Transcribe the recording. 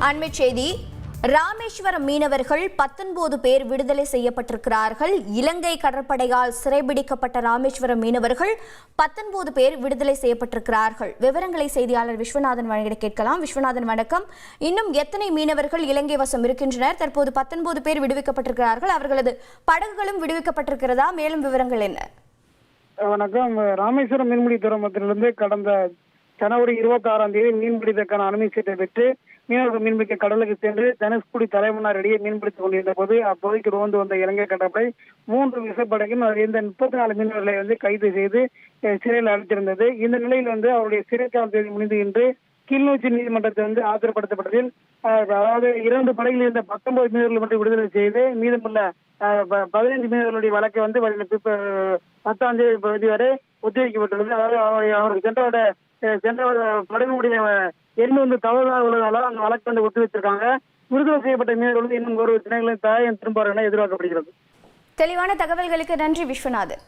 அண்மைச் செய்தி. ராமேஸ்வரம் மீனவர்கள் 19 பேர் விடுதலை செய்யப்பட்டிருக்கிறார்கள். இலங்கை கடற்படையால் சிறைபிடிக்கப்பட்ட ராமேஸ்வரம் மீனவர்கள் 19 பேர் விடுதலை செய்யப்பட்டிருக்கிறார்கள். விவரங்களை செய்தியாளர் விஸ்வநாதன் வழங்கிட கேட்கலாம். விஸ்வநாதன், வணக்கம். இன்னும் எத்தனை மீனவர்கள் இலங்கை வசம் இருக்கின்றனர்? தற்போது 19 பேர் விடுவிக்கப்பட்டிருக்கிறார்கள். அவர்களது படகுகளும் விடுவிக்கப்பட்டிருக்கிறதா? மேலும் விவரங்கள் என்ன? வணக்கம். ராமேஸ்வரம் மீன்பிடி துறைமுகத்திலிருந்து கடந்த ஜனவரி 26ஆம் தேதி மீன்பிடிப்பதற்கான அனுமதி சீட்டை பெற்று மீனவர்கள் மீன்பிடிக்க கடலுக்கு சென்று தனுஷ்குடி தலைமன்னார் இடையே மீன்பிடித்துக் கொண்டிருந்த போது அப்போதைக்கு ரோந்து வந்த இலங்கை கடற்படை 3 விசைப்படகும் இந்த 34 மீனவர்களை கைது செய்து சிறையில் அடைத்திருந்தது. இந்த நிலையில் அவருடைய சிறைக்கால தேதி முடிந்து இன்று கிளிநொச்சி நீதிமன்றத்தில் ஆஜர்படுத்தப்பட்டதில் அதாவது 2 படகில் இருந்த 19 மீனவர்கள் மட்டும் விடுதலை செய்து மீதமுள்ள 15 மீனவர்களுடைய வழக்கை 10ஆம் தேதி வரை ஒத்திவைக்கப்பட்டுள்ளது. அதாவது அவர்கள் சென்ற படகுடைய எண் தவறாக உள்ளதால அந்த வழக்கு ஒத்தி வச்சிருக்காங்க. விடுதலை செய்யப்பட்ட மீனவர்கள் இன்னும் ஒரு தினங்களில் தாயம் திரும்ப என எதிர்பார்க்கப்படுகிறது. தெளிவான தகவல்களுக்கு நன்றி விஸ்வநாதன்.